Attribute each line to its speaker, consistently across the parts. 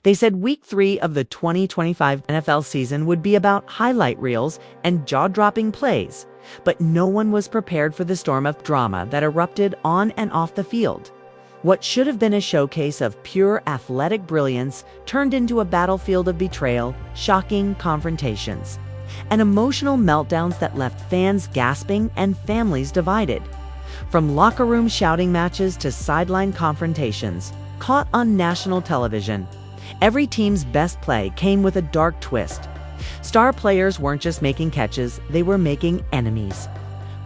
Speaker 1: They said week 3 of the 2025 NFL season would be about highlight reels and jaw-dropping plays, but no one was prepared for the storm of drama that erupted on and off the field. What should have been a showcase of pure athletic brilliance turned into a battlefield of betrayal, shocking confrontations, and emotional meltdowns that left fans gasping and families divided. From locker room shouting matches to sideline confrontations, caught on national television, every team's best play came with a dark twist. Star players weren't just making catches, they were making enemies.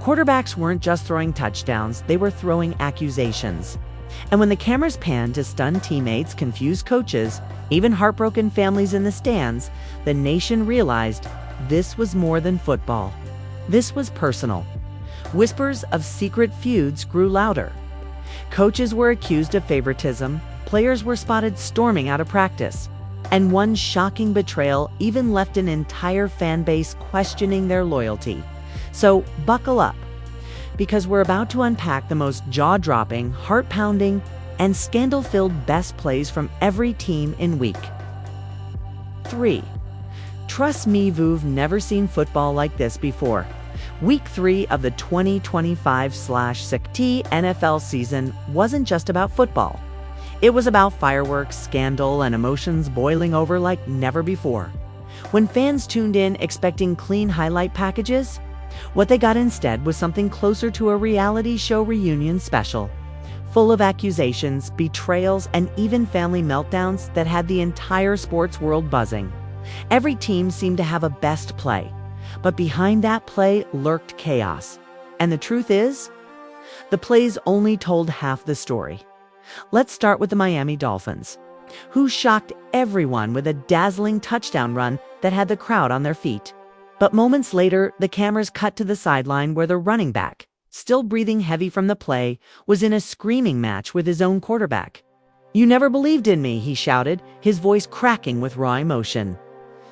Speaker 1: Quarterbacks weren't just throwing touchdowns, they were throwing accusations. And when the cameras panned to stunned teammates, confused coaches, even heartbroken families in the stands, the nation realized this was more than football. This was personal. Whispers of secret feuds grew louder. Coaches were accused of favoritism, players were spotted storming out of practice, and one shocking betrayal even left an entire fan base questioning their loyalty. So buckle up, because we're about to unpack the most jaw-dropping, heart-pounding, and scandal-filled best plays from every team in week 3. Trust me, you've never seen football like this before. Week 3 of the 2025/6 NFL season wasn't just about football. It was about fireworks, scandal, and emotions boiling over like never before. When fans tuned in expecting clean highlight packages, what they got instead was something closer to a reality show reunion special, full of accusations, betrayals, and even family meltdowns that had the entire sports world buzzing. Every team seemed to have a best play, but behind that play lurked chaos. And the truth is, the plays only told half the story. Let's start with the Miami Dolphins, who shocked everyone with a dazzling touchdown run that had the crowd on their feet. But moments later, the cameras cut to the sideline where the running back, still breathing heavy from the play, was in a screaming match with his own quarterback. "You never believed in me," he shouted, his voice cracking with raw emotion.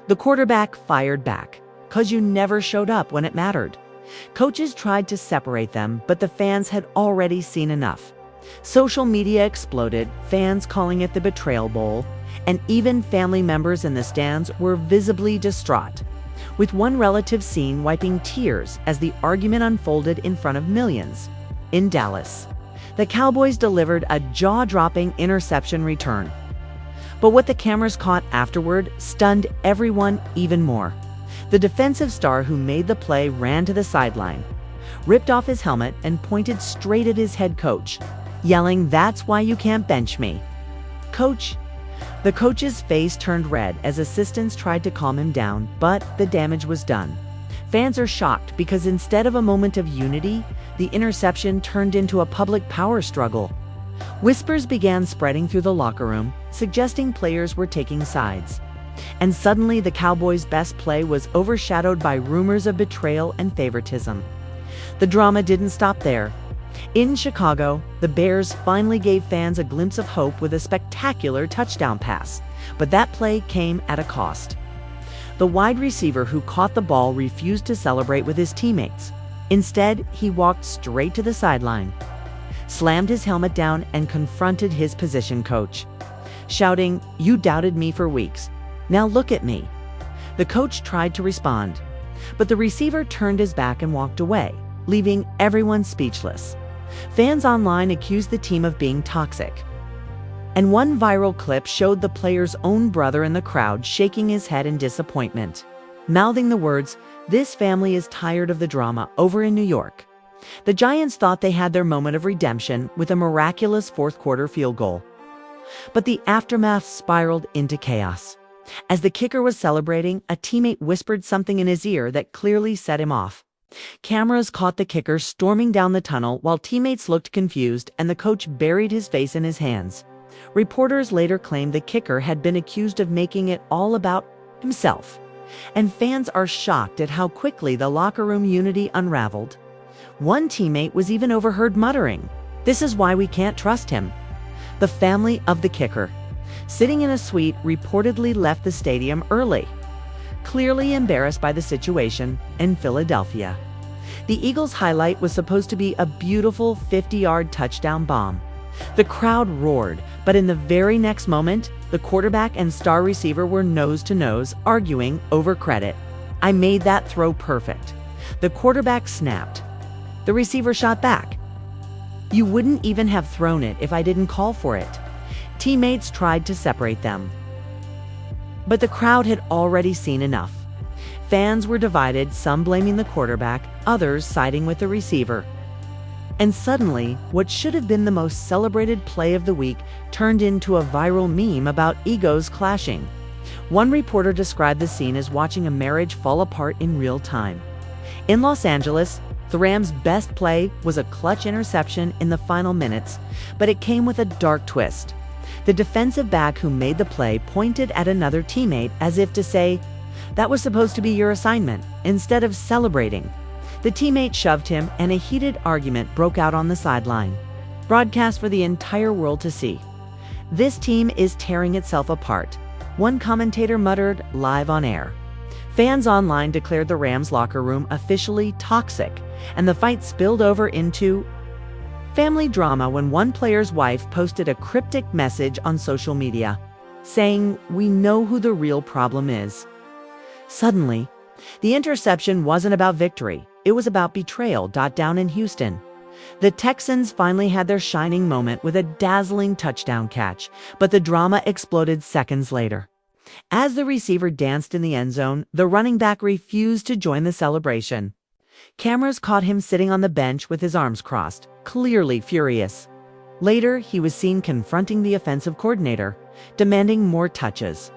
Speaker 1: The quarterback fired back, "'Cause you never showed up when it mattered." Coaches tried to separate them, but the fans had already seen enough. Social media exploded, fans calling it the Betrayal Bowl, and even family members in the stands were visibly distraught, with one relative seen wiping tears as the argument unfolded in front of millions. In Dallas, the Cowboys delivered a jaw-dropping interception return. But what the cameras caught afterward stunned everyone even more. The defensive star who made the play ran to the sideline, ripped off his helmet, and pointed straight at his head coach, yelling, "That's why you can't bench me, Coach." The coach's face turned red as assistants tried to calm him down, but the damage was done. Fans are shocked because instead of a moment of unity, the interception turned into a public power struggle. Whispers began spreading through the locker room, suggesting players were taking sides. And suddenly the Cowboys' best play was overshadowed by rumors of betrayal and favoritism. The drama didn't stop there. In Chicago, the Bears finally gave fans a glimpse of hope with a spectacular touchdown pass, but that play came at a cost. The wide receiver who caught the ball refused to celebrate with his teammates. Instead, he walked straight to the sideline, slammed his helmet down, and confronted his position coach, shouting, "You doubted me for weeks. Now look at me." The coach tried to respond, but the receiver turned his back and walked away, leaving everyone speechless. Fans online accused the team of being toxic, and one viral clip showed the player's own brother in the crowd shaking his head in disappointment, mouthing the words, "This family is tired of the drama," over in New York. The Giants thought they had their moment of redemption with a miraculous fourth-quarter field goal. But the aftermath spiraled into chaos. As the kicker was celebrating, a teammate whispered something in his ear that clearly set him off. Cameras caught the kicker storming down the tunnel while teammates looked confused and the coach buried his face in his hands. Reporters later claimed the kicker had been accused of making it all about himself. And fans are shocked at how quickly the locker room unity unraveled. One teammate was even overheard muttering, "This is why we can't trust him." The family of the kicker, sitting in a suite, reportedly left the stadium early, clearly embarrassed by the situation. In Philadelphia, the Eagles' highlight was supposed to be a beautiful 50-yard touchdown bomb, The crowd roared, but in the very next moment, the quarterback and star receiver were nose to nose, arguing over credit. "I made that throw perfect." The quarterback snapped. The receiver shot back. "You wouldn't even have thrown it if I didn't call for it." Teammates tried to separate them, but the crowd had already seen enough. Fans were divided, some blaming the quarterback, others siding with the receiver. And suddenly, what should have been the most celebrated play of the week turned into a viral meme about egos clashing. One reporter described the scene as watching a marriage fall apart in real time. In Los Angeles, the Rams' best play was a clutch interception in the final minutes, but it came with a dark twist. The defensive back who made the play pointed at another teammate as if to say, "That was supposed to be your assignment," instead of celebrating. The teammate shoved him, and a heated argument broke out on the sideline, broadcast for the entire world to see. "This team is tearing itself apart," one commentator muttered live on air. Fans online declared the Rams locker room officially toxic, and the fight spilled over into family drama when one player's wife posted a cryptic message on social media, saying, "We know who the real problem is." Suddenly, the interception wasn't about victory, it was about betrayal. Down in Houston, the Texans finally had their shining moment with a dazzling touchdown catch, but the drama exploded seconds later. As the receiver danced in the end zone, the running back refused to join the celebration. Cameras caught him sitting on the bench with his arms crossed, clearly furious. Later, he was seen confronting the offensive coordinator, demanding more touches.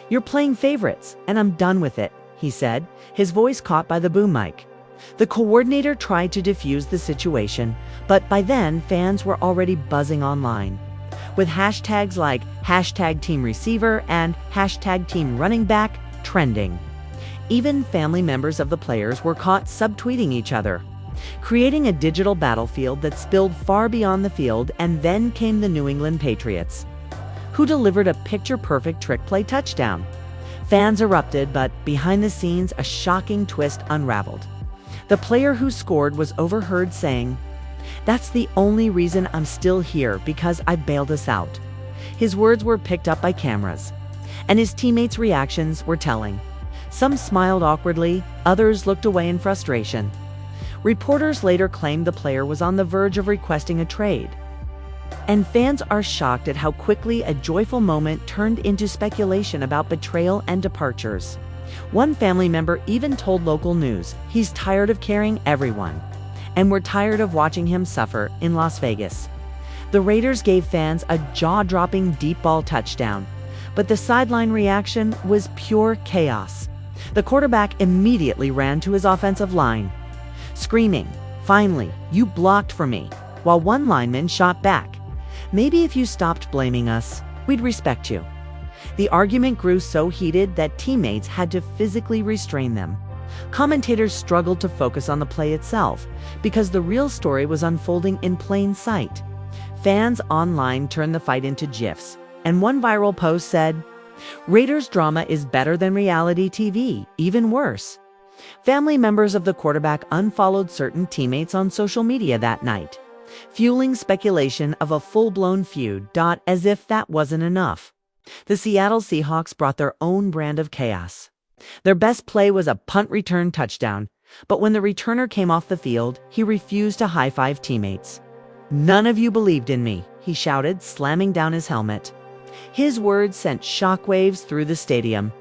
Speaker 1: "You're playing favorites, and I'm done with it," he said, his voice caught by the boom mic. The coordinator tried to defuse the situation, but by then, fans were already buzzing online, with hashtags like #TeamReceiver and #TeamRunningBack trending. Even family members of the players were caught subtweeting each other, creating a digital battlefield that spilled far beyond the field. And then came the New England Patriots, who delivered a picture-perfect trick play touchdown. Fans erupted, but behind the scenes, a shocking twist unraveled. The player who scored was overheard saying, "That's the only reason I'm still here, because I bailed us out." His words were picked up by cameras, and his teammates' reactions were telling. Some smiled awkwardly, others looked away in frustration. Reporters later claimed the player was on the verge of requesting a trade. And fans are shocked at how quickly a joyful moment turned into speculation about betrayal and departures. One family member even told local news he's tired of carrying everyone, and we're tired of watching him suffer. In Las Vegas, the Raiders gave fans a jaw-dropping deep ball touchdown, but the sideline reaction was pure chaos. The quarterback immediately ran to his offensive line, screaming, "Finally, you blocked for me," while one lineman shot back, "Maybe if you stopped blaming us, we'd respect you." The argument grew so heated that teammates had to physically restrain them. Commentators struggled to focus on the play itself because the real story was unfolding in plain sight. Fans online turned the fight into GIFs, and one viral post said, "Raiders drama is better than reality TV, even worse." Family members of the quarterback unfollowed certain teammates on social media that night, fueling speculation of a full-blown feud. As if that wasn't enough, the Seattle Seahawks brought their own brand of chaos. Their best play was a punt return touchdown, but when the returner came off the field, he refused to high-five teammates. "None of you believed in me," he shouted, slamming down his helmet. His words sent shockwaves through the stadium.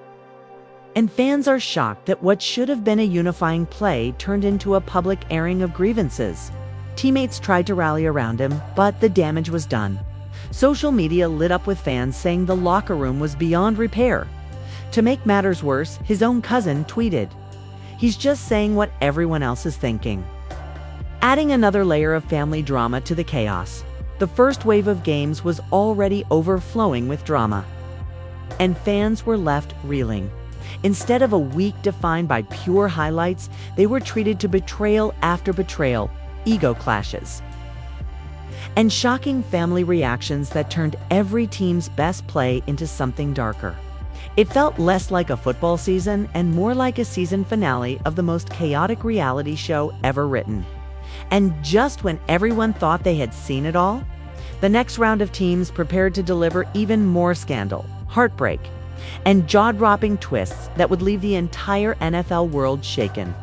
Speaker 1: And fans are shocked that what should have been a unifying play turned into a public airing of grievances. Teammates tried to rally around him, but the damage was done. Social media lit up with fans saying the locker room was beyond repair. To make matters worse, his own cousin tweeted, "He's just saying what everyone else is thinking," adding another layer of family drama to the chaos. The first wave of games was already overflowing with drama, and fans were left reeling. Instead of a week defined by pure highlights, they were treated to betrayal after betrayal, ego clashes, and shocking family reactions that turned every team's best play into something darker. It felt less like a football season and more like a season finale of the most chaotic reality show ever written. And just when everyone thought they had seen it all, The next round of teams prepared to deliver even more scandal, heartbreak, and jaw-dropping twists that would leave the entire NFL world shaken.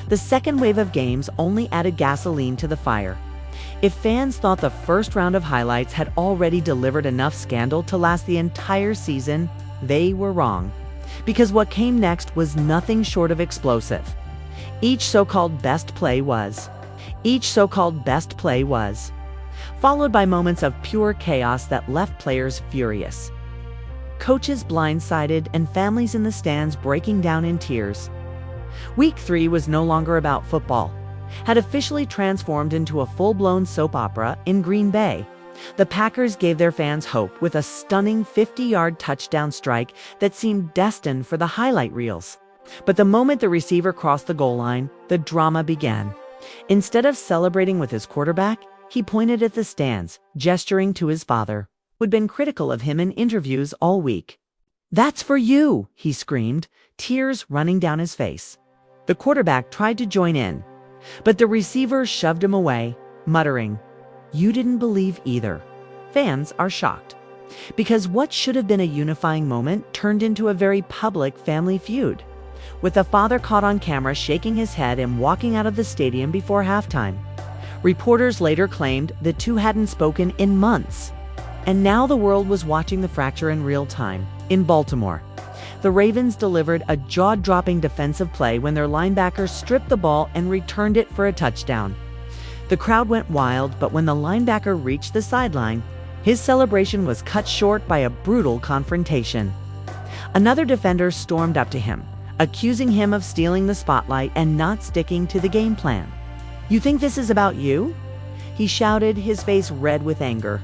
Speaker 1: The second wave of games only added gasoline to the fire. If fans thought the first round of highlights had already delivered enough scandal to last the entire season, they were wrong. Because what came next was nothing short of explosive. Each so-called best play was, followed by moments of pure chaos that left players furious. Coaches blindsided and families in the stands breaking down in tears. Week 3 was no longer about football, had officially transformed into a full-blown soap opera in Green Bay. The Packers gave their fans hope with a stunning 50-yard touchdown strike that seemed destined for the highlight reels. But the moment the receiver crossed the goal line, the drama began. Instead of celebrating with his quarterback, he pointed at the stands, gesturing to his father, who had been critical of him in interviews all week. "That's for you," he screamed, tears running down his face. The quarterback tried to join in, but the receiver shoved him away, muttering, "You didn't believe either." Fans are shocked, because what should have been a unifying moment turned into a very public family feud, with the father caught on camera shaking his head and walking out of the stadium before halftime. Reporters later claimed the two hadn't spoken in months. And now the world was watching the fracture in real time. In Baltimore, the Ravens delivered a jaw-dropping defensive play when their linebacker stripped the ball and returned it for a touchdown. The crowd went wild, but when the linebacker reached the sideline, his celebration was cut short by a brutal confrontation. Another defender stormed up to him, accusing him of stealing the spotlight and not sticking to the game plan. "You think this is about you?" he shouted, his face red with anger.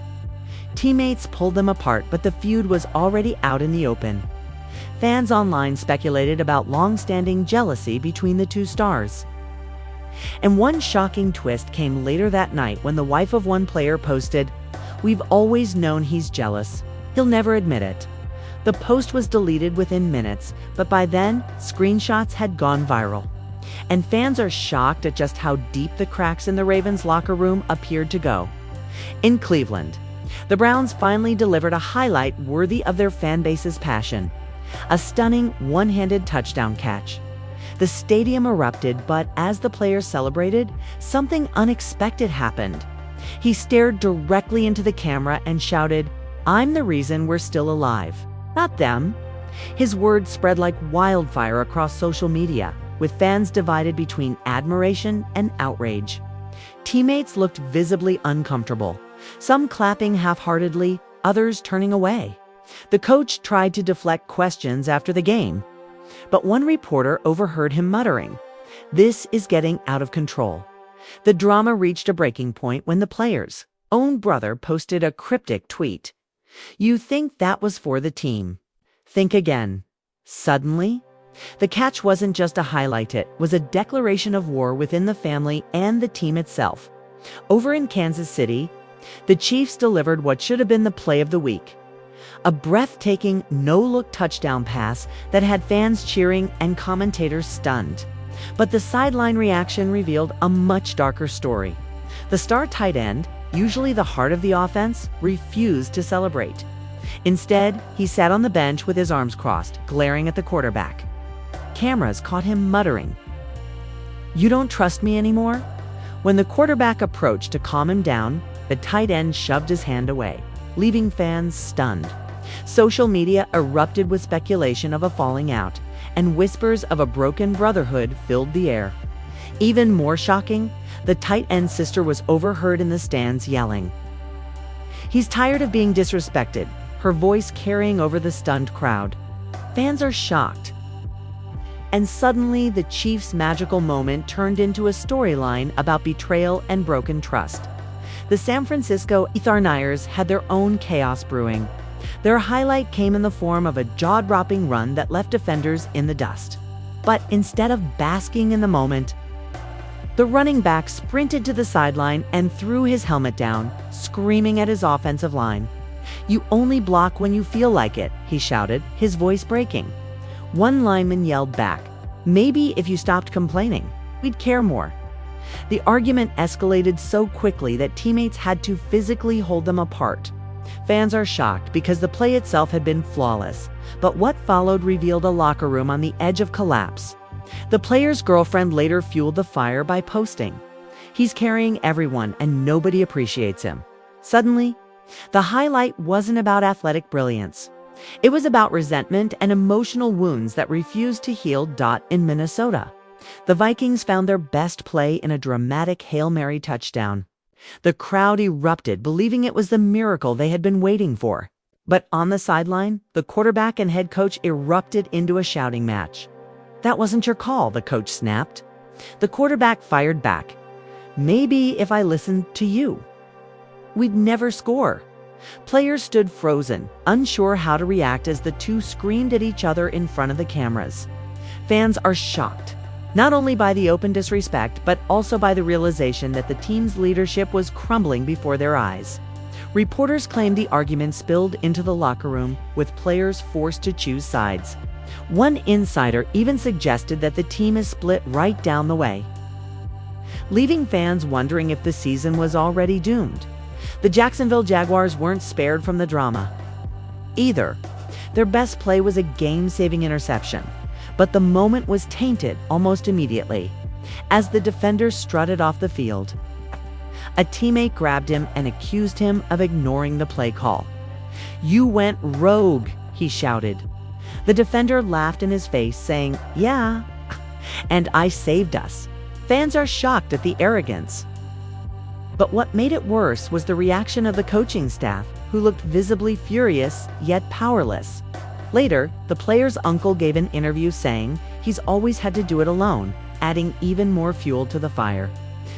Speaker 1: Teammates pulled them apart, but the feud was already out in the open. Fans online speculated about long-standing jealousy between the two stars. And one shocking twist came later that night when the wife of one player posted, "We've always known he's jealous. He'll never admit it." The post was deleted within minutes, but by then, screenshots had gone viral. And fans are shocked at just how deep the cracks in the Ravens locker room appeared to go. In Cleveland, the Browns finally delivered a highlight worthy of their fan base's passion. A stunning one-handed touchdown catch. The stadium erupted, but as the players celebrated, something unexpected happened. He stared directly into the camera and shouted, "I'm the reason we're still alive, not them." His words spread like wildfire across social media, with fans divided between admiration and outrage. Teammates looked visibly uncomfortable, some clapping half-heartedly, others turning away. The coach tried to deflect questions after the game, but one reporter overheard him muttering, "This is getting out of control." The drama reached a breaking point when the player's own brother posted a cryptic tweet. "You think that was for the team? Think again." Suddenly, the catch wasn't just a highlight, it was a declaration of war within the family and the team itself. Over in Kansas City, the Chiefs delivered what should have been the play of the week. A breathtaking, no-look touchdown pass that had fans cheering and commentators stunned. But the sideline reaction revealed a much darker story. The star tight end, usually the heart of the offense, refused to celebrate. Instead, he sat on the bench with his arms crossed, glaring at the quarterback. Cameras caught him muttering, "You don't trust me anymore?" When the quarterback approached to calm him down, the tight end shoved his hand away, leaving fans stunned. Social media erupted with speculation of a falling out, and whispers of a broken brotherhood filled the air. Even more shocking, the tight end's sister was overheard in the stands yelling, "He's tired of being disrespected," her voice carrying over the stunned crowd. Fans are shocked. And suddenly, the Chiefs' magical moment turned into a storyline about betrayal and broken trust. The San Francisco 49ers had their own chaos brewing. Their highlight came in the form of a jaw-dropping run that left defenders in the dust. But instead of basking in the moment, the running back sprinted to the sideline and threw his helmet down, screaming at his offensive line. "You only block when you feel like it," he shouted, his voice breaking. One lineman yelled back, "Maybe if you stopped complaining, we'd care more." The argument escalated so quickly that teammates had to physically hold them apart. Fans are shocked because the play itself had been flawless, but what followed revealed a locker room on the edge of collapse. The player's girlfriend later fueled the fire by posting, "He's carrying everyone and nobody appreciates him." Suddenly, the highlight wasn't about athletic brilliance. It was about resentment and emotional wounds that refused to heal. In Minnesota, the Vikings found their best play in a dramatic Hail Mary touchdown. The crowd erupted, believing it was the miracle they had been waiting for. But on the sideline, the quarterback and head coach erupted into a shouting match. "That wasn't your call," the coach snapped. The quarterback fired back, "Maybe if I listened to you." "We'd never score." Players stood frozen, unsure how to react as the two screamed at each other in front of the cameras. Fans are shocked, not only by the open disrespect, but also by the realization that the team's leadership was crumbling before their eyes. Reporters claimed the argument spilled into the locker room, with players forced to choose sides. One insider even suggested that the team is split right down the way, leaving fans wondering if the season was already doomed. The Jacksonville Jaguars weren't spared from the drama either. Their best play was a game-saving interception, but the moment was tainted almost immediately. As the defender strutted off the field, a teammate grabbed him and accused him of ignoring the play call. "You went rogue," he shouted. The defender laughed in his face, saying, "Yeah, and I saved us." Fans are shocked at the arrogance. But what made it worse was the reaction of the coaching staff, who looked visibly furious yet powerless. Later, the player's uncle gave an interview saying he's always had to do it alone, adding even more fuel to the fire.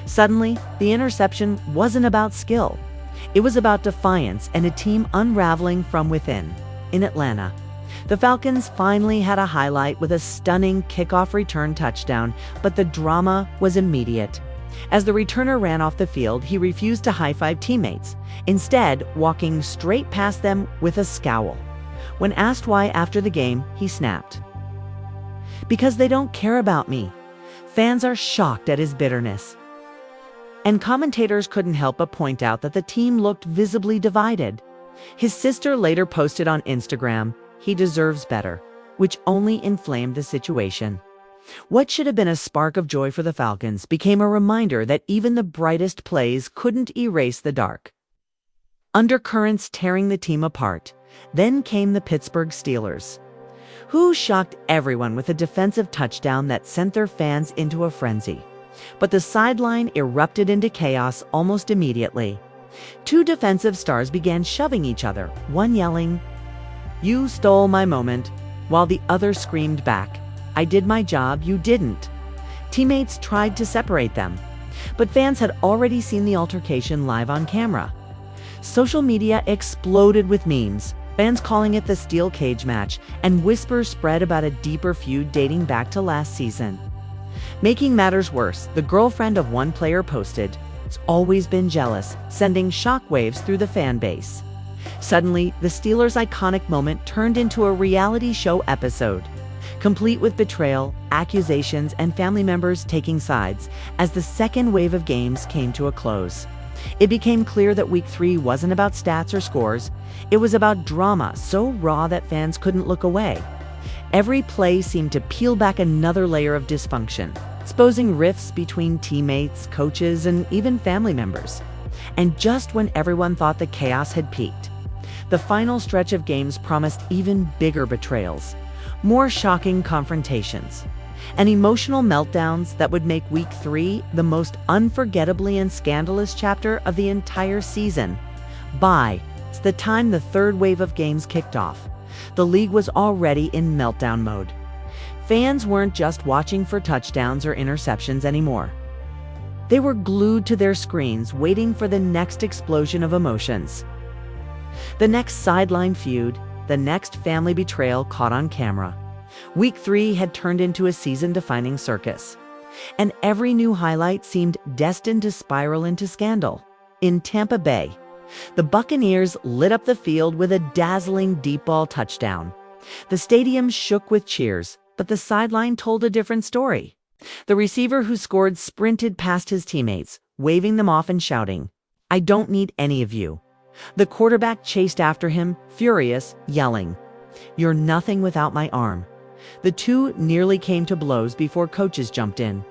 Speaker 1: Suddenly, the interception wasn't about skill. It was about defiance and a team unraveling from within. In Atlanta, the Falcons finally had a highlight with a stunning kickoff return touchdown, but the drama was immediate. As the returner ran off the field, he refused to high-five teammates, instead walking straight past them with a scowl. When asked why after the game, he snapped, "Because they don't care about me." Fans are shocked at his bitterness. And commentators couldn't help but point out that the team looked visibly divided. His sister later posted on Instagram, "He deserves better," which only inflamed the situation. What should have been a spark of joy for the Falcons became a reminder that even the brightest plays couldn't erase the dark undercurrents tearing the team apart. Then came the Pittsburgh Steelers, who shocked everyone with a defensive touchdown that sent their fans into a frenzy. But the sideline erupted into chaos almost immediately. Two defensive stars began shoving each other, one yelling, "You stole my moment," while the other screamed back, "I did my job, you didn't." Teammates tried to separate them, but fans had already seen the altercation live on camera. Social media exploded with memes, fans calling it the steel cage match, and whispers spread about a deeper feud dating back to last season. Making matters worse, the girlfriend of one player posted, "It's always been jealous," sending shockwaves through the fan base. Suddenly, the Steelers' iconic moment turned into a reality show episode, complete with betrayal, accusations, and family members taking sides as the second wave of games came to a close. It became clear that Week 3 wasn't about stats or scores. It was about drama so raw that fans couldn't look away. Every play seemed to peel back another layer of dysfunction, exposing rifts between teammates, coaches, and even family members. And just when everyone thought the chaos had peaked, the final stretch of games promised even bigger betrayals, more shocking confrontations, and emotional meltdowns that would make Week 3 the most unforgettably and scandalous chapter of the entire season. By the time the third wave of games kicked off, the league was already in meltdown mode. Fans weren't just watching for touchdowns or interceptions anymore. They were glued to their screens, waiting for the next explosion of emotions. The next sideline feud, the next family betrayal caught on camera. Week 3 had turned into a season-defining circus, and every new highlight seemed destined to spiral into scandal. In Tampa Bay, the Buccaneers lit up the field with a dazzling deep ball touchdown. The stadium shook with cheers, but the sideline told a different story. The receiver who scored sprinted past his teammates, waving them off and shouting, "I don't need any of you." The quarterback chased after him, furious, yelling, "You're nothing without my arm." The two nearly came to blows before coaches jumped in.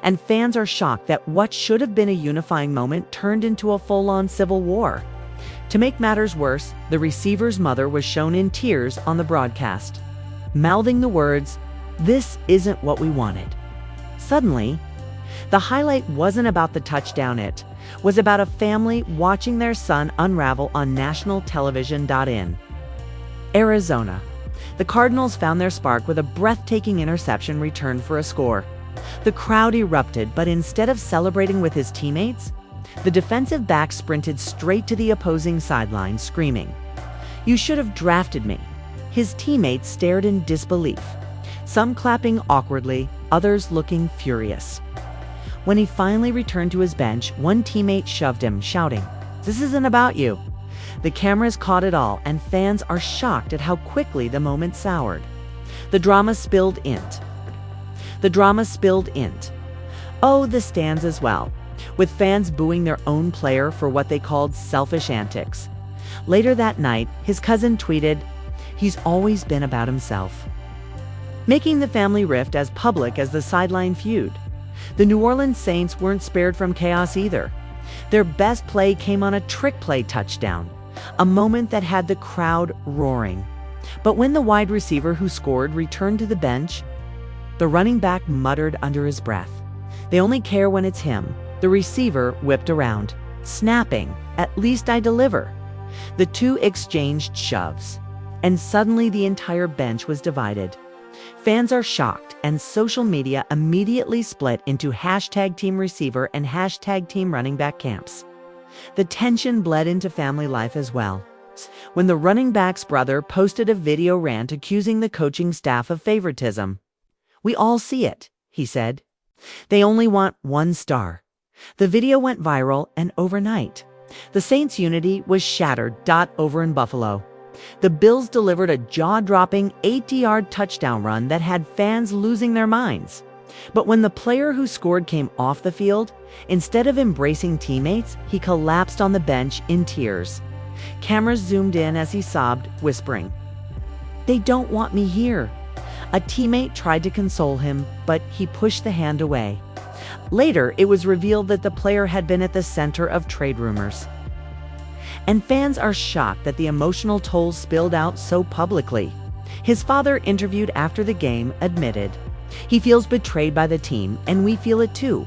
Speaker 1: And fans are shocked that what should have been a unifying moment turned into a full-on civil war. To make matters worse, the receiver's mother was shown in tears on the broadcast, mouthing the words, "This isn't what we wanted." Suddenly, the highlight wasn't about the touchdown, it was about a family watching their son unravel on national television. In Arizona, the Cardinals found their spark with a breathtaking interception return for a score. The crowd erupted, but instead of celebrating with his teammates, the defensive back sprinted straight to the opposing sideline, screaming, "You should have drafted me." His teammates stared in disbelief, some clapping awkwardly, others looking furious. When he finally returned to his bench, one teammate shoved him, shouting, "This isn't about you." The cameras caught it all, and fans are shocked at how quickly the moment soured. The drama spilled int. Oh, the stands as well, with fans booing their own player for what they called selfish antics. Later that night, his cousin tweeted, "He's always been about himself," making the family rift as public as the sideline feud. The New Orleans Saints weren't spared from chaos either. Their best play came on a trick play touchdown, a moment that had the crowd roaring. But when the wide receiver who scored returned to the bench, the running back muttered under his breath, "They only care when it's him." The receiver whipped around, snapping, "At least I deliver." The two exchanged shoves, and suddenly the entire bench was divided. Fans are shocked, and social media immediately split into #Team Receiver and #Team Running Back camps. The tension bled into family life as well. When the running back's brother posted a video rant accusing the coaching staff of favoritism, "We all see it," he said. "They only want one star." The video went viral, and overnight, the Saints' unity was shattered. Over in Buffalo, the Bills delivered a jaw-dropping 80-yard touchdown run that had fans losing their minds. But when the player who scored came off the field, instead of embracing teammates, he collapsed on the bench in tears. Cameras zoomed in as he sobbed, whispering, "They don't want me here." A teammate tried to console him, but he pushed the hand away. Later, it was revealed that the player had been at the center of trade rumors. And fans are shocked that the emotional toll spilled out so publicly. His father, interviewed after the game, admitted, "He feels betrayed by the team, and we feel it too."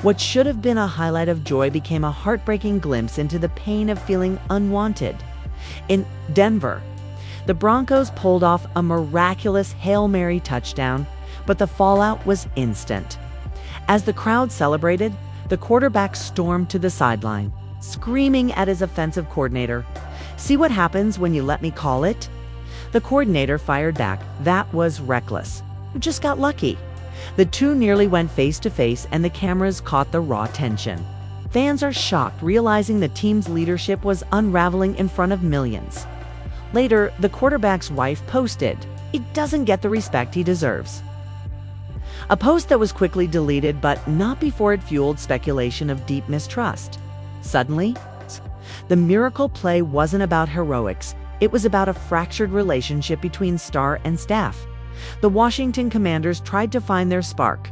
Speaker 1: What should have been a highlight of joy became a heartbreaking glimpse into the pain of feeling unwanted. In Denver, the Broncos pulled off a miraculous Hail Mary touchdown, but the fallout was instant. As the crowd celebrated, the quarterback stormed to the sideline, screaming at his offensive coordinator, "See what happens when you let me call it?" The coordinator fired back, "That was reckless. You just got lucky." The two nearly went face to face, and the cameras caught the raw tension. Fans are shocked, realizing the team's leadership was unraveling in front of millions. Later, the quarterback's wife posted, "He doesn't get the respect he deserves." A post that was quickly deleted, but not before it fueled speculation of deep mistrust. Suddenly, the miracle play wasn't about heroics. It was about a fractured relationship between star and staff. The Washington Commanders tried to find their spark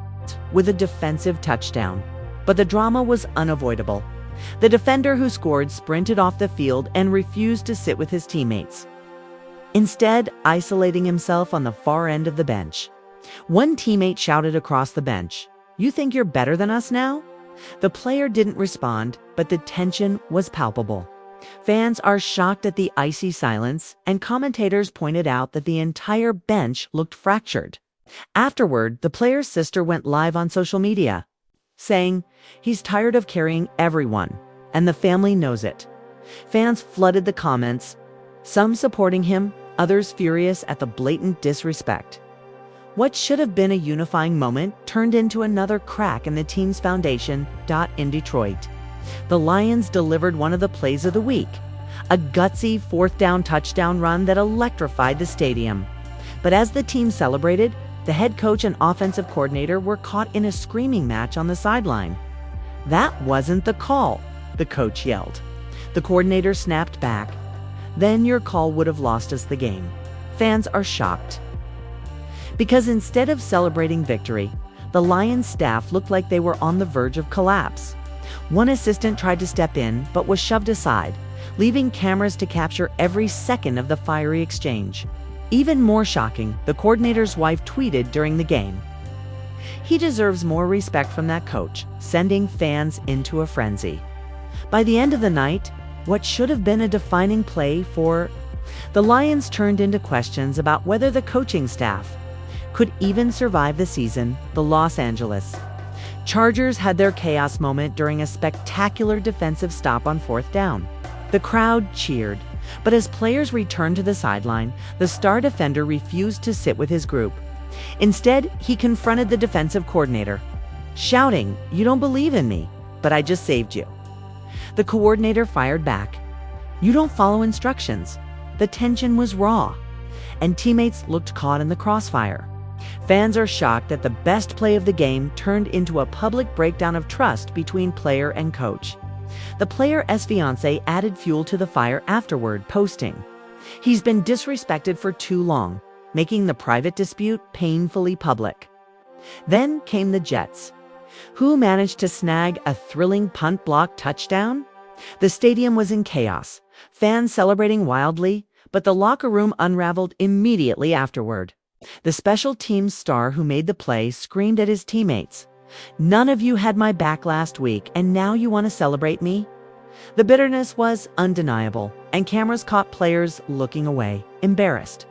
Speaker 1: with a defensive touchdown, but the drama was unavoidable. The defender who scored sprinted off the field and refused to sit with his teammates, instead isolating himself on the far end of the bench. One teammate shouted across the bench, "You think you're better than us now?" The player didn't respond, but the tension was palpable. Fans are shocked at the icy silence, and commentators pointed out that the entire bench looked fractured. Afterward, the player's sister went live on social media, saying, "He's tired of carrying everyone, and the family knows it." Fans flooded the comments, some supporting him, others furious at the blatant disrespect. What should have been a unifying moment turned into another crack in the team's foundation. In Detroit, the Lions delivered one of the plays of the week, a gutsy fourth down touchdown run that electrified the stadium. But as the team celebrated, the head coach and offensive coordinator were caught in a screaming match on the sideline. "That wasn't the call," the coach yelled. The coordinator snapped back, "Then your call would have lost us the game." Fans are shocked. Because instead of celebrating victory, the Lions staff looked like they were on the verge of collapse. One assistant tried to step in, but was shoved aside, leaving cameras to capture every second of the fiery exchange. Even more shocking, the coordinator's wife tweeted during the game, "He deserves more respect from that coach," sending fans into a frenzy. By the end of the night, what should have been a defining play for the Lions turned into questions about whether the coaching staff could even survive the season. The Los Angeles Chargers had their chaos moment during a spectacular defensive stop on 4th down. The crowd cheered, but as players returned to the sideline, the star defender refused to sit with his group. Instead, he confronted the defensive coordinator, shouting, "You don't believe in me, but I just saved you." The coordinator fired back, "You don't follow instructions." The tension was raw, and teammates looked caught in the crossfire. Fans are shocked that the best play of the game turned into a public breakdown of trust between player and coach. The player's fiancé added fuel to the fire afterward, posting, "He's been disrespected for too long," making the private dispute painfully public. Then came the Jets, who managed to snag a thrilling punt block touchdown. The stadium was in chaos, fans celebrating wildly, but the locker room unraveled immediately afterward. The special teams star who made the play screamed at his teammates, "None of you had my back last week, and now you want to celebrate me?" The bitterness was undeniable, and cameras caught players looking away, embarrassed.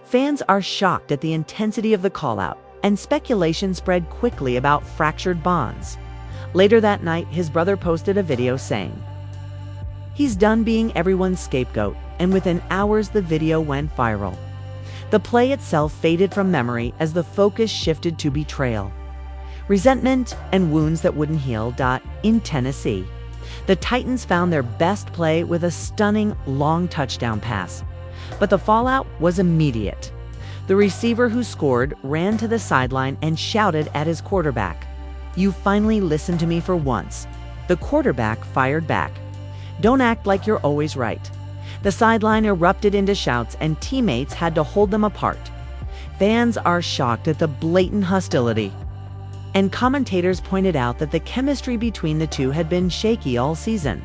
Speaker 1: Fans are shocked at the intensity of the call-out, and speculation spread quickly about fractured bonds. Later that night, his brother posted a video saying, "He's done being everyone's scapegoat," and within hours the video went viral. The play itself faded from memory as the focus shifted to betrayal, resentment, and wounds that wouldn't heal. In Tennessee, the Titans found their best play with a stunning long touchdown pass, but the fallout was immediate. The receiver who scored ran to the sideline and shouted at his quarterback, "You finally listened to me for once." The quarterback fired back, "Don't act like you're always right." The sideline erupted into shouts, and teammates had to hold them apart. Fans are shocked at the blatant hostility, and commentators pointed out that the chemistry between the two had been shaky all season.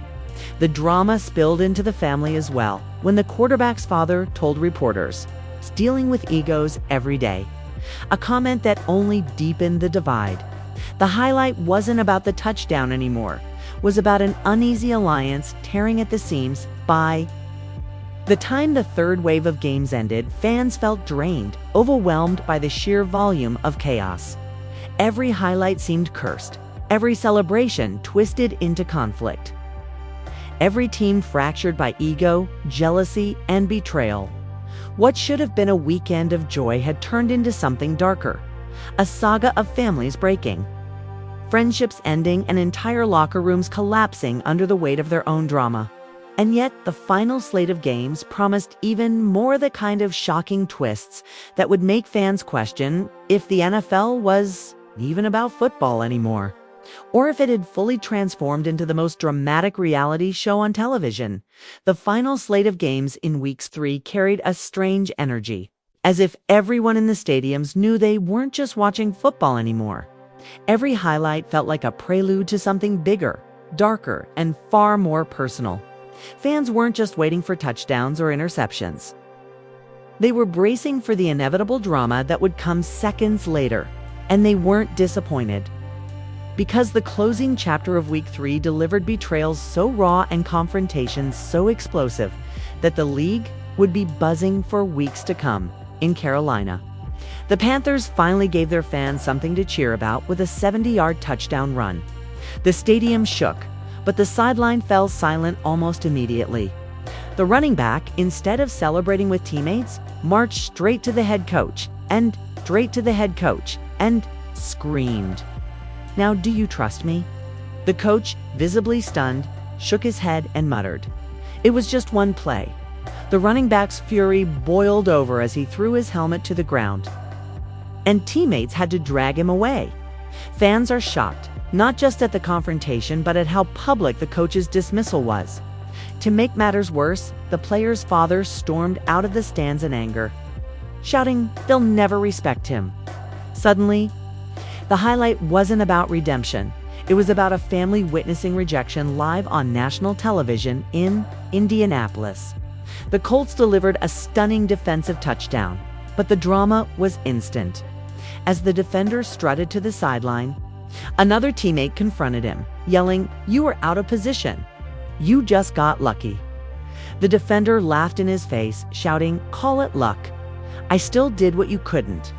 Speaker 1: The drama spilled into the family as well, when the quarterback's father told reporters, "Dealing with egos every day," a comment that only deepened the divide. The highlight wasn't about the touchdown anymore, it was about an uneasy alliance tearing at the seams. By the time the third wave of games ended, fans felt drained, overwhelmed by the sheer volume of chaos. Every highlight seemed cursed, every celebration twisted into conflict, every team fractured by ego, jealousy, and betrayal. What should have been a weekend of joy had turned into something darker, a saga of families breaking, friendships ending, and entire locker rooms collapsing under the weight of their own drama. And yet, the final slate of games promised even more, the kind of shocking twists that would make fans question if the NFL was even about football anymore, or if it had fully transformed into the most dramatic reality show on television. The final slate of games in Week 3 carried a strange energy, as if everyone in the stadiums knew they weren't just watching football anymore. Every highlight felt like a prelude to something bigger, darker, and far more personal. Fans weren't just waiting for touchdowns or interceptions. They were bracing for the inevitable drama that would come seconds later, and they weren't disappointed. Because the closing chapter of Week 3 delivered betrayals so raw and confrontations so explosive that the league would be buzzing for weeks to come. In Carolina, the Panthers finally gave their fans something to cheer about with a 70-yard touchdown run. The stadium shook, but the sideline fell silent almost immediately. The running back, instead of celebrating with teammates, marched straight to the head coach and screamed, "Now do you trust me?" The coach, visibly stunned, shook his head and muttered, "It was just one play." The running back's fury boiled over as he threw his helmet to the ground. and teammates had to drag him away. Fans are shocked, not just at the confrontation, but at how public the coach's dismissal was. To make matters worse, the player's father stormed out of the stands in anger, shouting they'll never respect him. Suddenly, the highlight wasn't about redemption. It was about a family witnessing rejection live on national television in Indianapolis. The Colts delivered a stunning defensive touchdown, but the drama was instant. As the defender strutted to the sideline, another teammate confronted him, yelling, "You were out of position. You just got lucky." The defender laughed in his face, shouting, "Call it luck. I still did what you couldn't."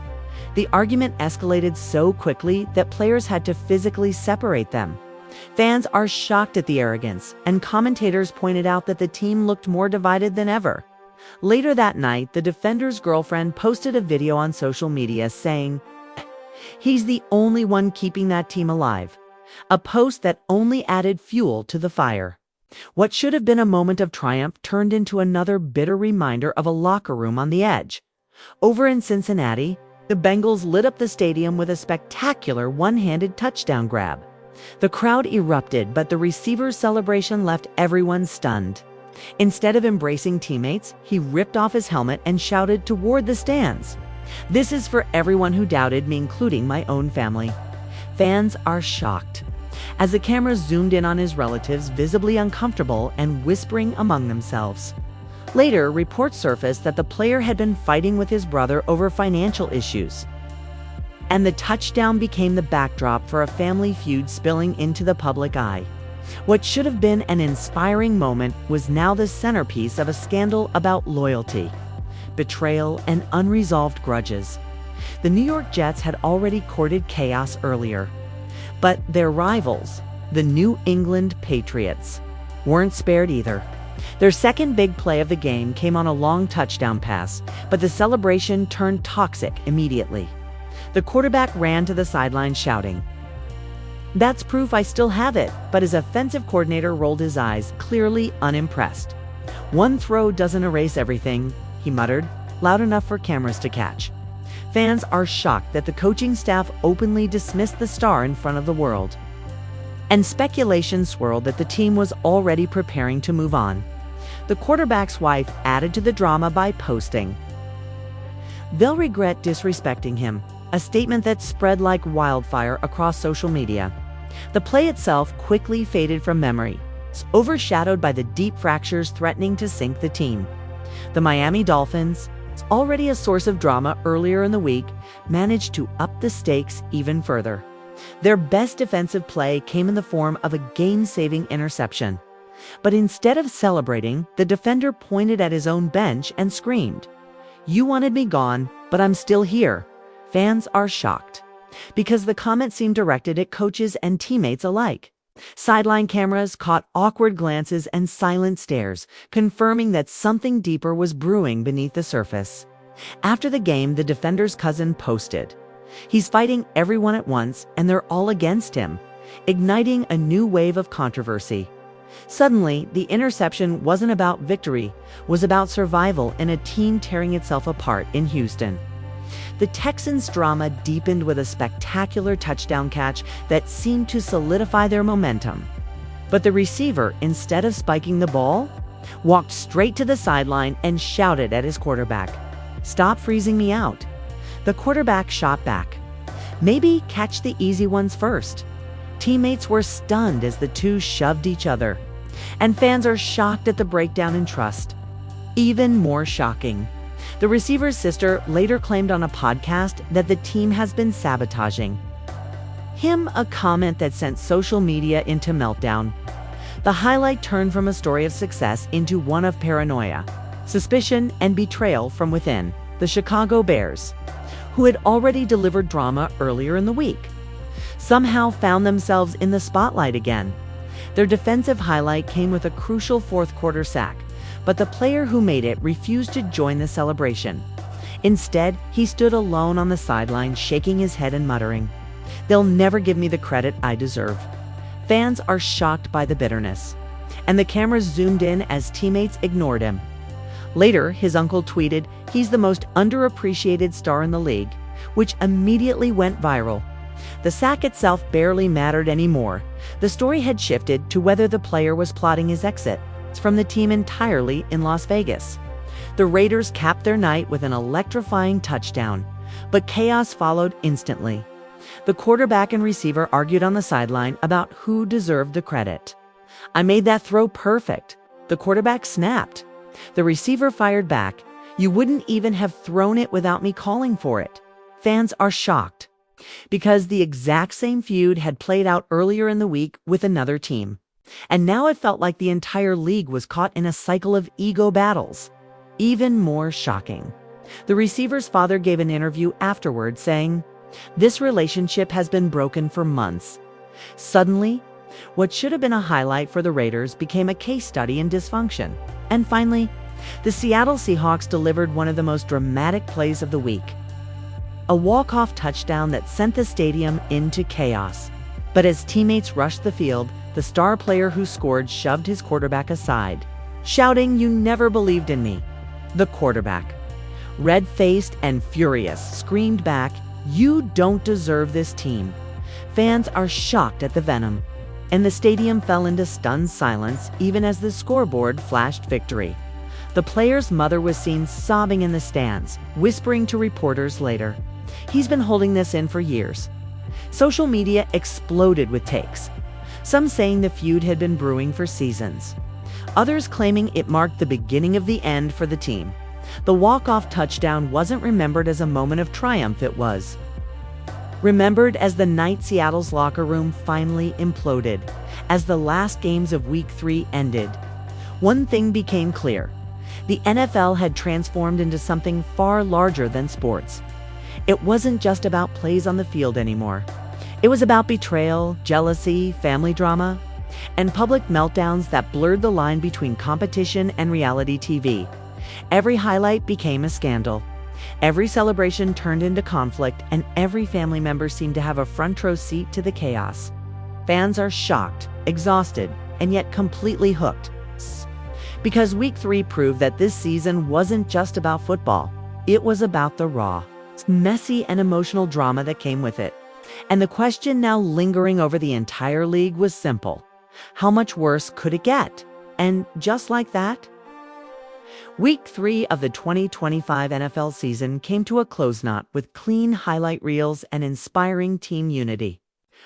Speaker 1: The argument escalated so quickly that players had to physically separate them. Fans are shocked at the arrogance, and commentators pointed out that the team looked more divided than ever. Later that night, the defender's girlfriend posted a video on social media saying, "He's the only one keeping that team alive," a post that only added fuel to the fire. What should have been a moment of triumph turned into another bitter reminder of a locker room on the edge. Over in Cincinnati, the Bengals lit up the stadium with a spectacular one-handed touchdown grab. The crowd erupted, but the receiver's celebration left everyone stunned. Instead of embracing teammates, he ripped off his helmet and shouted toward the stands, "This is for everyone who doubted me, including my own family." Fans are shocked. As the camera zoomed in on his relatives, visibly uncomfortable and whispering among themselves. Later, reports surfaced that the player had been fighting with his brother over financial issues, and the touchdown became the backdrop for a family feud spilling into the public eye. What should have been an inspiring moment was now the centerpiece of a scandal about loyalty, betrayal, and unresolved grudges. The New York Jets had already courted chaos earlier, but their rivals, the New England Patriots, weren't spared either. Their second big play of the game came on a long touchdown pass, but the celebration turned toxic immediately. The quarterback ran to the sideline shouting, "That's proof I still have it," but his offensive coordinator rolled his eyes, clearly unimpressed. "One throw doesn't erase everything," he muttered, loud enough for cameras to catch. Fans are shocked that the coaching staff openly dismissed the star in front of the world. And speculation swirled that the team was already preparing to move on. The quarterback's wife added to the drama by posting, "They'll regret disrespecting him," a statement that spread like wildfire across social media. The play itself quickly faded from memory, overshadowed by the deep fractures threatening to sink the team. The Miami Dolphins, already a source of drama earlier in the week, managed to up the stakes even further. Their best defensive play came in the form of a game-saving interception. But instead of celebrating, the defender pointed at his own bench and screamed, "You wanted me gone, but I'm still here." Fans are shocked, because the comment seemed directed at coaches and teammates alike. Sideline cameras caught awkward glances and silent stares, confirming that something deeper was brewing beneath the surface. After the game, the defender's cousin posted, "He's fighting everyone at once, and they're all against him," igniting a new wave of controversy. Suddenly, the interception wasn't about victory, was about survival in a team tearing itself apart in Houston. The Texans' drama deepened with a spectacular touchdown catch that seemed to solidify their momentum. But the receiver, instead of spiking the ball, walked straight to the sideline and shouted at his quarterback, "Stop freezing me out." The quarterback shot back, "Maybe catch the easy ones first." Teammates were stunned as the two shoved each other, and fans are shocked at the breakdown in trust. Even more shocking, the receiver's sister later claimed on a podcast that the team has been sabotaging him, a comment that sent social media into meltdown. The highlight turned from a story of success into one of paranoia, suspicion, and betrayal from within the Chicago Bears, who had already delivered drama earlier in the week, somehow found themselves in the spotlight again. Their defensive highlight came with a crucial fourth-quarter sack, but the player who made it refused to join the celebration. Instead, he stood alone on the sideline, shaking his head and muttering, "They'll never give me the credit I deserve." Fans are shocked by the bitterness, and the cameras zoomed in as teammates ignored him. Later, his uncle tweeted, "He's the most underappreciated star in the league. which immediately went viral. The sack itself barely mattered anymore. The story had shifted to whether the player was plotting his exit from the team entirely in Las Vegas. The Raiders capped their night with an electrifying touchdown, but chaos followed instantly. The quarterback and receiver argued on the sideline about who deserved the credit. "I made that throw perfect." The quarterback snapped. The receiver fired back, "You wouldn't even have thrown it without me calling for it." Fans are shocked because the exact same feud had played out earlier in the week with another team. And now it felt like the entire league was caught in a cycle of ego battles. Even more shocking, the receiver's father gave an interview afterward saying, "This relationship has been broken for months." Suddenly, what should have been a highlight for the Raiders became a case study in dysfunction. And finally, the Seattle Seahawks delivered one of the most dramatic plays of the week. A walk-off touchdown that sent the stadium into chaos. But as teammates rushed the field, the star player who scored shoved his quarterback aside, shouting, "You never believed in me." The quarterback, red-faced and furious, screamed back, "You don't deserve this team." Fans are shocked at the venom, and the stadium fell into stunned silence even as the scoreboard flashed victory. The player's mother was seen sobbing in the stands, whispering to reporters later, "He's been holding this in for years." Social media exploded with takes, some saying the feud had been brewing for seasons, others claiming it marked the beginning of the end for the team. The walk-off touchdown wasn't remembered as a moment of triumph, it was remembered as the night Seattle's locker room finally imploded, as the last games of Week 3 ended. One thing became clear: the NFL had transformed into something far larger than sports. It wasn't just about plays on the field anymore. It was about betrayal, jealousy, family drama, and public meltdowns that blurred the line between competition and reality TV. Every highlight became a scandal. Every celebration turned into conflict, and every family member seemed to have a front row seat to the chaos. Fans are shocked, exhausted, and yet completely hooked. Because Week 3 proved that this season wasn't just about football. It was about the raw, messy, and emotional drama that came with it. And the question now lingering over the entire league was simple: how much worse could it get? And just like that, Week 3 of the 2025 NFL season came to a close knot with clean highlight reels and inspiring team unity.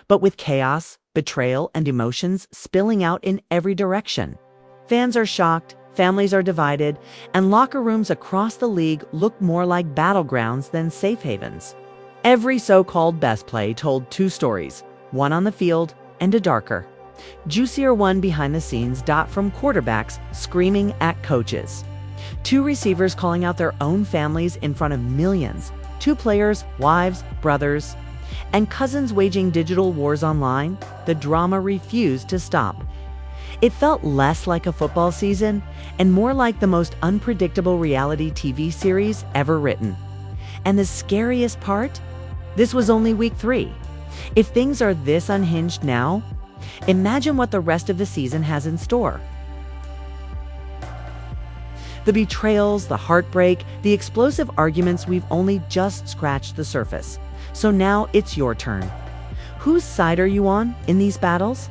Speaker 1: But with chaos, betrayal, and emotions spilling out in every direction. Fans are shocked, families are divided, and locker rooms across the league look more like battlegrounds than safe havens. Every so-called best play told two stories, one on the field and a darker, juicier one behind the scenes. From quarterbacks screaming at coaches, two receivers calling out their own families in front of millions, two players, wives, brothers, and cousins waging digital wars online. The drama refused to stop. It felt less like a football season and more like the most unpredictable reality TV series ever written. And the scariest part? This was only Week 3. If things are this unhinged now, imagine what the rest of the season has in store. The betrayals, the heartbreak, the explosive arguments, we've only just scratched the surface. So now it's your turn. Whose side are you on in these battles?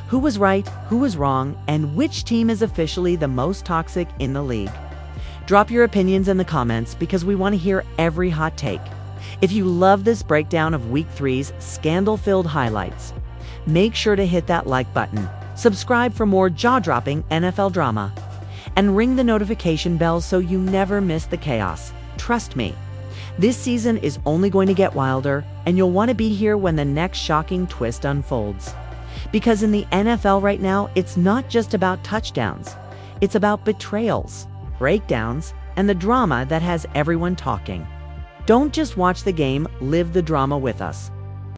Speaker 1: Who was right, who was wrong, and which team is officially the most toxic in the league? Drop your opinions in the comments because we want to hear every hot take. If you love this breakdown of Week 3's scandal-filled highlights, make sure to hit that like button, subscribe for more jaw-dropping NFL drama, and ring the notification bell so you never miss the chaos. Trust me, this season is only going to get wilder, and you'll want to be here when the next shocking twist unfolds. Because in the NFL right now, it's not just about touchdowns. It's about betrayals, breakdowns, and the drama that has everyone talking. Don't just watch the game, live the drama with us.